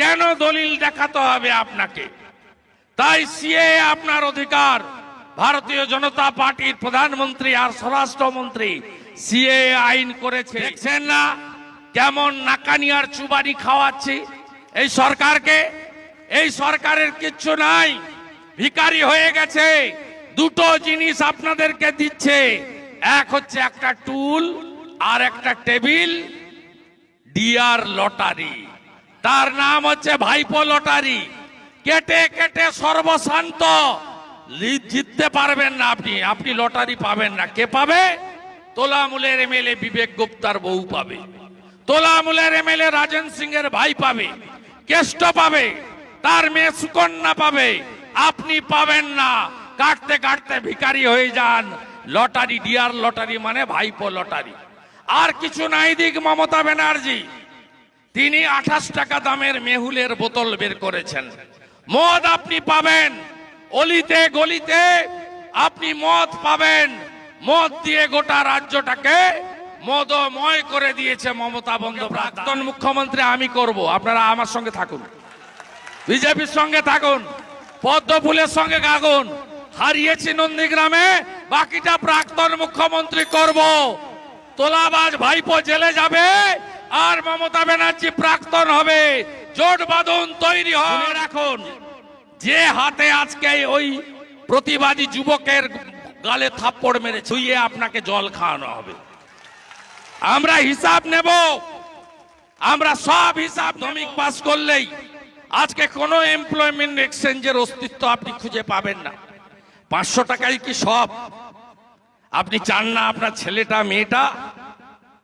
কেন দলিল দেখাতে হবে আপনাকে? তাই সিএ আপনার অধিকার। ভারতীয় জনতা পার্টির প্রধানমন্ত্রী আর স্বরাষ্ট্রমন্ত্রী সিএ আইন করেছে। দেখছেন না কেমন নাকানিয়ার চুবানি খাওয়াচ্ছি এই সরকারকে? এই সরকারের কিচ্ছু নাই, ভিখারি হয়ে গেছে। দুটো জিনিস আপনাদেরকে দিচ্ছে, এক হচ্ছে একটা টুল আর একটা টেবিল, ডিআর লটারি। তার নাম হচ্ছে ভাইপো লটারি। কেটে কেটে সর্বশান্ত, জিততে পারবেন না আপনি লটারি পাবেন না। কে পাবে? তোলামূলের এমএলএ বিবেক গুপ্তার বউ পাবে, তোলামূলের এমএলএ রাজেন সিং এর ভাই পাবে, কেষ্ট পাবে, তার মেয়ে সুকন্যা পাবে। আপনি পাবেন না। কাটতে কাটতে ভিখারি হয়ে যান। লটারি, ডিআর লটারি মানে ভাইপো লটারি। আর কিছু নাই দিক মমতা ব্যানার্জি, তিনি 28 টাকা দামের মেহুলের বোতল বের করেছেন। মদ আপনি পাবেন, অলিতে গলিতে আপনি মদ পাবেন। মদ দিয়ে গোটা রাজ্যটাকে মদময় করে দিয়েছে মমতা বন্দ্যোপাধ্যায়। প্রাক্তন মুখ্যমন্ত্রী আমি করব, আপনারা আমার সঙ্গে থাকুন, বিজেপির সঙ্গে থাকুন, পদ্ম ফুলের সঙ্গে থাকুন। হারিয়েছি নন্দীগ্রামে, বাকিটা প্রাক্তন মুখ্যমন্ত্রী করব। তোলাবাজ ভাইপো জেলে যাবে আর মমতা ব্যানার্জি প্রাক্তন হবে। জোট বাঁধুন, তৈরি হন। রাখুন, যে হাতে আজকে ওই প্রতিবাদী যুবকের গালে থাপ্পড় মেরে ছুঁয়ে আপনাকে জল খাওয়ানো হবে। আমরা হিসাব নেব, আমরা সব হিসাব। দমিক পাস করলেই আজকে কোনো এমপ্লয়মেন্ট এক্সচেঞ্জের অস্তিত্ব আপনি খুঁজে পাবেন না। 500 টাকায় কি সব? আপনি চান না আপনার ছেলেটা মেয়েটা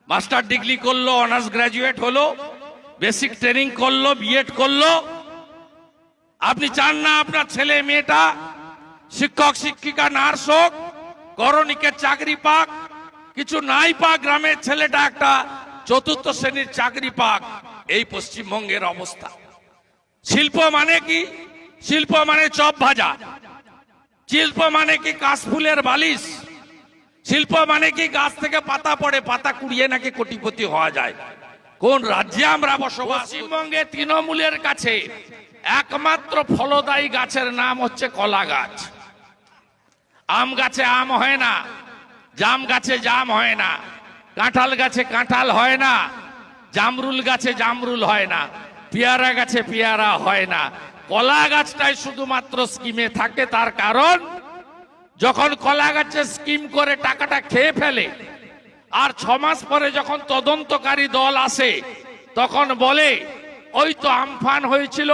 মাস্টার ডিগ্রি করলো, অনার্স গ্রাজুয়েট হলো, বেসিক ট্রেনিং করলো, বিএড করলো? আপনি চান না আপনার ছেলে মেয়েটা শিক্ষক শিক্ষিকা নার্স হোক, করণিকের চাকরি পাক? কিছু নাই পাক, গ্রামের ছেলেটা একটা 4র্থ শ্রেণীর চাকরি পাক। এই পশ্চিমবঙ্গের অবস্থা। শিল্প মানে কি? শিল্প মানে চপ ভাজা। শিল্প মানে কি? কাশফুলের বালিশ। শিল্প মানে কি? গাছ থেকে পাতা পড়ে, পাতা কুড়িয়ে নাকি কোটিপতি হওয়া যায়। কোন রাজ্যে আমরা বসবাস? পশ্চিমবঙ্গে তৃণমূলের কাছে একমাত্র ফলদায়ী গাছের নাম হচ্ছে কলা গাছ। আম গাছে আম হয় না, জাম গাছে জাম হয় না, কাঁঠাল গাছে কাঁঠাল হয় না, জামরুল গাছে জামরুল হয় না, পেয়ারা গাছে পেয়ারা হয় না। কলা গাছটাই শুধুমাত্র স্কিমে থাকে। তার কারণ, যখন কলা গাছে স্কিম করে টাকাটা খেয়ে ফেলে, আর 6 মাস পরে যখন তদন্তকারী দল আসে, তখন বলে ওই তো আমফান হয়েছিল,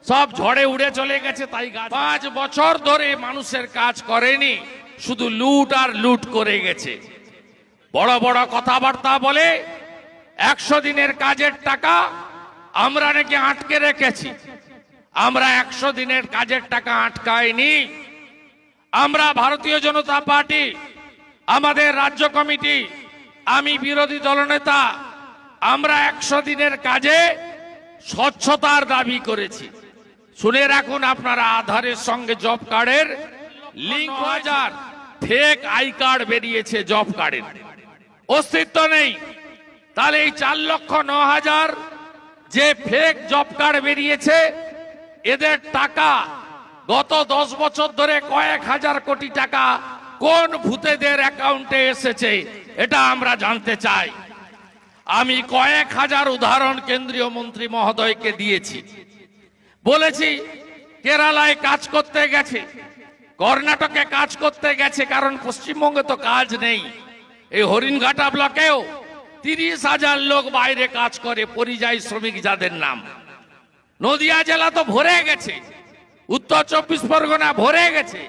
সব ঝড়ে উড়ে চলে গেছে, তাই গাছ। 5 বছর ধরে মানুষের কাজ করেনি, শুধু লুট আর লুট করে গেছে। বড় বড় কথাবার্তা বলে 100 দিনের কাজের টাকা আমরা নাকি আটকে রেখেছি। আমরা 100 দিনের কাজের টাকা আটকাইনি। আমরা ভারতীয় জনতা পার্টি, আমাদের রাজ্য কমিটি, আমি বিরোধী দলনেতা, আমরা 100 দিনের কাজে স্বচ্ছতার দাবি করেছি। শুনে রাখুন আপনারা, আধারের সঙ্গে জব কার্ডের লিঙ্ক। 1000 ফেক আই কার্ড বেরিয়েছে, জব কার্ডের অস্তিত্ব নেই। তাহলে এই 4,09,000 যে ফেক জব কার্ড বেরিয়েছে, এদের টাকা গত 10 বছর ধরে কয়েক হাজার কোটি টাকা কোন ভূতেদের অ্যাকাউন্টে এসেছে, এটা আমরা জানতে চাই। আমি কয়েক হাজার উদাহরণ কেন্দ্রীয় মন্ত্রী মহোদয়কে দিয়েছি। বলেছি কেরালায় কাজ করতে গেছে, কর্ণাটকে কাজ করতে গেছে, কারণ পশ্চিমবঙ্গে তো কাজ নেই। এই হরিণঘাটা ব্লকেও 30,000 লোক বাইরে কাজ করে, পরিযায়ী শ্রমিক যাদের নাম। নদিয়া জেলা তো ভরে গেছে, উত্তর 24 পরগনা ভরে গেছে।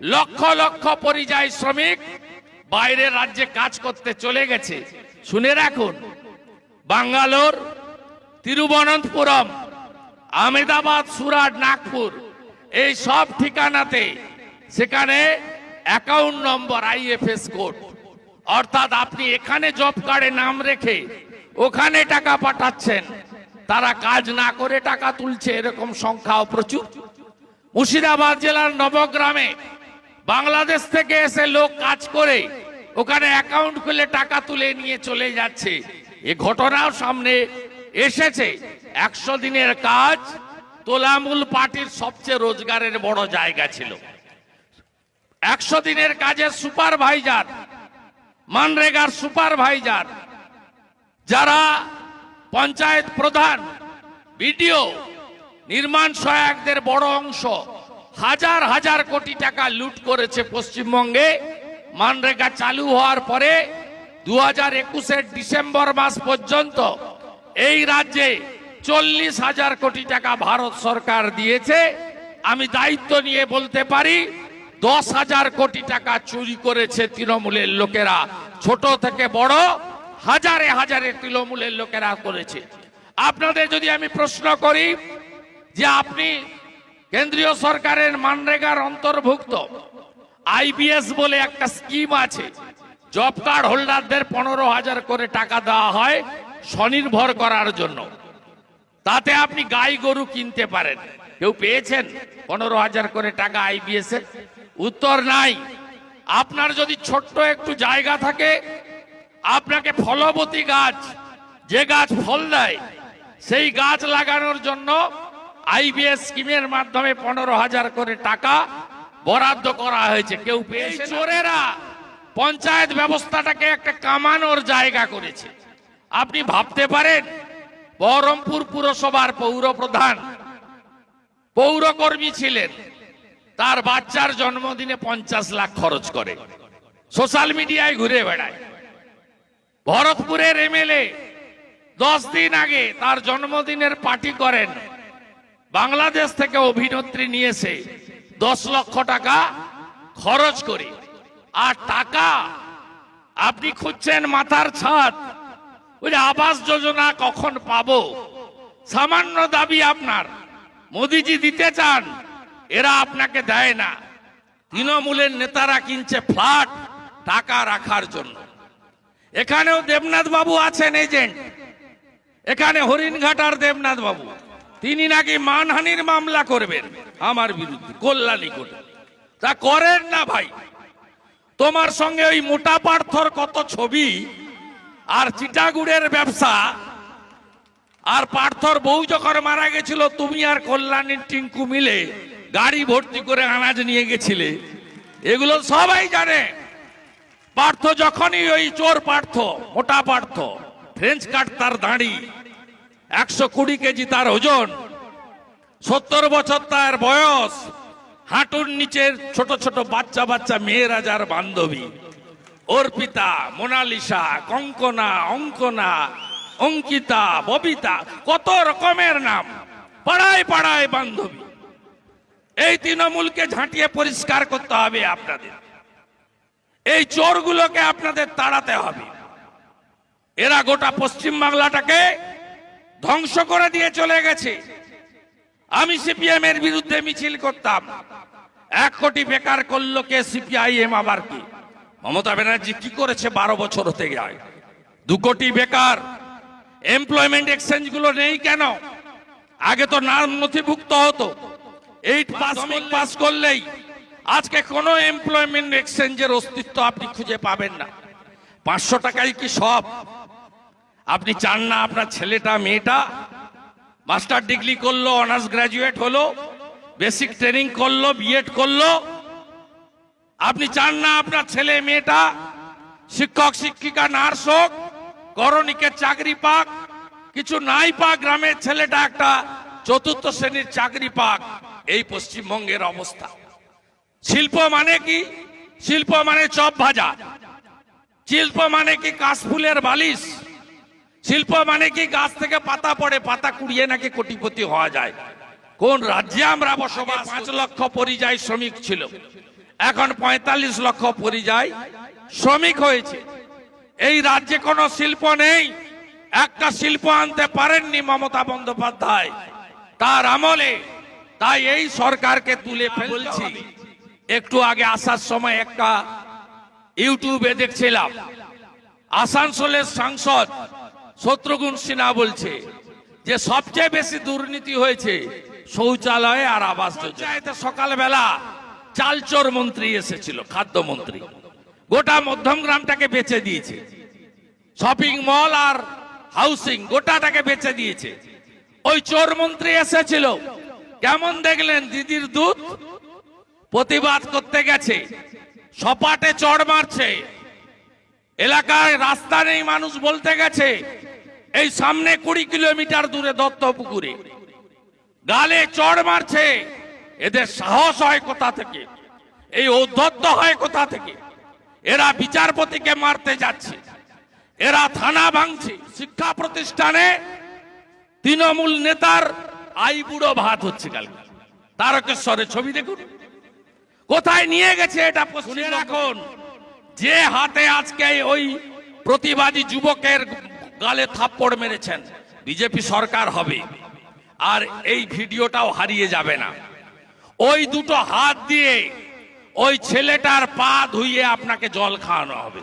লক্ষ লক্ষ পরিযায়ী শ্রমিক বাইরের রাজ্যে কাজ করতে চলে গেছে। শুনে রাখুন, বাঙ্গালোর, তিরুবনন্তপুরম, আহমেদাবাদ, সুরাট, নাগপুর, এই সব ঠিকানাতে সেখানে অ্যাকাউন্ট নম্বর, আইএফএস কোড, অর্থাৎ আপনি এখানে জব কার্ডে নাম রেখে ওখানে টাকা পাঠাচ্ছেন, তারা কাজ না করে টাকা তুলছে, এরকম সংখ্যাও প্রচুর। মুর্শিদাবাদ জেলার নবগ্রামে বাংলাদেশ থেকে এসে লোক কাজ করে ওখানে অ্যাকাউন্ট খুলে টাকা তুলে নিয়ে চলে যাচ্ছে। এ ঘটনাও সামনে এসেছে। 100 দিনের কাজ তোলামূল পার্টির সবচেয়ে রোজগারের বড় জায়গা ছিল। 100 দিনের কাজের সুপারভাইজার, মানরেগার সুপারভাইজার, যারা পঞ্চায়েত প্রধান, বিডিও, নির্মাণ সহায়কদের বড় অংশ হাজার হাজার কোটি টাকা লুট করেছে পশ্চিমবঙ্গে। মানরেগা চালু হওয়ার পরে 2021-এর ডিসেম্বর মাস পর্যন্ত এই রাজ্যে 40,000 কোটি টাকা ভারত সরকার দিয়েছে। আমি দায়িত্ব নিয়ে বলতে পারি 10,000 কোটি টাকা চুরি করেছে তৃণমূলের লোকেরা। ছোট থেকে বড় হাজারে হাজারে তৃণমূলের লোকেরা করেছে। আপনাদের যদি আমি প্রশ্ন করি যে আপনি কেন্দ্রীয় সরকারের মানরেগার অন্তর্ভুক্ত আইবিএস বলে একটা স্কিম আছে, জব কার্ড হোল্ডারদের 15,000 করে টাকা দেওয়া হয় স্বনির্ভর করার জন্য। তাতে আপনি গাই গরু কিনতে পারেন। কেউ পেয়েছেন 15,000 করে টাকা আইবিএস এর? উত্তর নাই। আপনার যদি ছোট্ট একটু জায়গা থাকে, আপনাকে ফলবতী গাছ, যে গাছ ফল দেয় সেই গাছ লাগানোর জন্য আইবিএস স্কিমের মাধ্যমে 15,000 করে টাকা বরাদ্দ করা হয়েছে। কেউ পেয়েছে? চোরেরা পঞ্চায়েত ব্যবস্থাটাকে একটা কামানোর জায়গা করেছে। আপনি ভাবতে পারেন বহরমপুর পুরসভার পৌর প্রধান, পৌরকর্মী ছিলেন, তার বাচ্চার জন্মদিনে 50 লাখ খরচ করে, সোশ্যাল মিডিয়ায় ঘুরে বেড়ায়। ভরতপুরের এমএলএ 10 দিন আগে তার জন্মদিনের পার্টি করেন, বাংলাদেশ থেকে অভিনেত্রী নিয়েছে 10 লক্ষ টাকা খরচ করে। আর টাকা আপনি খুঁজছেন মাথার ছাদ, ওই আবাস যোজনা কখন পাবো, সামান্য দাবি আপনার, মোদিজি দিতে চান, এরা আপনাকে দেয় না। তৃণমূলের নেতারা কিনছে ফ্ল্যাট টাকা রাখার জন্য। এখানেও দেবনাথ বাবু আছেন এজেন্ট, এখানে হরিণঘাটার দেবনাথ বাবু, তিনি নাকি মানহানির মামলা করবেন আমার বিরুদ্ধে কল্যাণী কোর্টে। তা করেন না ভাই। তোমার সঙ্গে ওই মোটা পার্থর কত ছবি, আর চিটাগুড়ের ব্যবসা, আর পার্থর বউ যখন মারা গেছিল তুমি আর কল্যাণীর টিঙ্কু মিলে গাড়ি ভর্তি করে আনাজ নিয়ে গেছিলে, এগুলো সবাই জানে। পার্থ যখনই ওই চোর পার্থ, মোটা পার্থ, ফ্রেঞ্চ কাট তার দাঁড়ি, 120 কেজি তার ওজন, 70 বছর তার বয়স, হাঁটুর নিচের ছোট ছোট বাচ্চা বাচ্চা মেয়েরা যার বান্ধবী, অর্পিতা, মোনালিসা, কঙ্কনা, অঙ্কনা, অঙ্কিতা, ববিতা, কত রকমের নাম, পাড়ায় পাড়ায় বান্ধবী। এই তৃণমূলকে ঝাঁটিয়ে পরিষ্কার করতে হবে আপনাদের। এই চোরগুলোকে আপনাদের তাড়াতে হবে। এরা গোটা পশ্চিম বাংলাটাকে ধ্বংস করে দিয়ে চলে গেছে। আমি সিপিএম এর বিরুদ্ধে মিছিল করতাম, 1 কোটি বেকার করলো কে? সিপিআইএম। আবার কি মমতা ব্যানার্জি কি করেছে? 12 বছর হতে যায় 2 কোটি বেকার। এমপ্লয়মেন্ট এক্সচেঞ্জ গুলো নেই কেন? আগে তো নাম নথিভুক্ত হতো। 8 পাস করলেই আজকে কোনো এমপ্লয়মেন্ট এক্সচেঞ্জের অস্তিত্ব আপনি খুঁজে পাবেন না। 500 টাকায় কি সব? আপনি চান না আপনার ছেলেটা মেয়েটা মাস্টার ডিগ্রি করলো, অনার্স গ্রাজুয়েট হলো, বেসিক ট্রেনিং করলো, বিএড করলো? আপনি চান না আপনার ছেলে মেয়েটা শিক্ষক শিক্ষিকা, নার্স হোক, করণিকে চাকরি পাক? কিছু নাই পাক, গ্রামের ছেলেটা একটা 4র্থ শ্রেণীর চাকরি পাক। এই পশ্চিমবঙ্গের অবস্থা। শিল্প মানে কি? শিল্প মানে চপ ভাজা, শিল্প মানে কি কাশফুলের বালিশ, শিল্প মানে কি গাছ থেকে পাতা পড়ে, পাতা কুড়িয়ে নাকি কোটিপতি হওয়া যায়? কোন রাজ্যে আমরা বসবাস? 5 লক্ষ পরিযায়ী শ্রমিক ছিল, এখন 45 লক্ষ পরিযায়ী শ্রমিক হয়েছে। এই রাজ্যে কোনো শিল্প নেই। একটা শিল্প আনতে পারেননি মমতা বন্দ্যোপাধ্যায় তার আমলে। তাই এই সরকারকে তুলে ফেলছি। একটু আগে আসার সময় একটা ইউটিউবে দেখছিলাম, আসানসোলের সাংসদ শত্রুঘ্ন সিনহা বলছে যে সবচেয়ে বেশি দুর্নীতি হয়েছে শৌচালয়ে আর আবাস যোজনায়। সকালবেলা চালচোর মন্ত্রী এসেছিল, খাদ্যমন্ত্রী, গোটা মধ্যমগ্রামটাকে বেচে দিয়েছে। শপিং মল আর হাউসিং গোটাটাকে বেচে দিয়েছে। ওই চোর মন্ত্রী এসেছিল, কেমন দেখলেন? দিদির দুধ প্রতিবাদ করতে গেছে, সপাটে চড় মারছে, এলাকায় রাস্তা নেই মানুষ বলতে গেছে, এই সামনে 20 কিলোমিটার দূরে দত্তপুকুরে গালে চড় মারছে। এদের সাহস হয় কোথা থেকে? এই ঔদ্ধত্য হয় কোথা থেকে? এরা বিচারপতিকে মারতে যাচ্ছে, এরা থানা ভাঙছে, শিক্ষা প্রতিষ্ঠানে তৃণমূল নেতার আইবুড়ো ভাত হচ্ছে। কালকে তারকেশ্বরে ছবি দেখুন, কোথায় নিয়ে গেছে এটা। শুনে রাখুন, যে হাতে আজকে ওই প্রতিবাদী যুবকের গালে থাপ্পড় মেরেছেন, বিজেপি সরকার হবে আর এই ভিডিওটাও হারিয়ে যাবে না। ওই দুটো হাত দিয়ে ওই ছেলেটার পা ধুইয়ে আপনাকে জল খাওয়ানো হবে।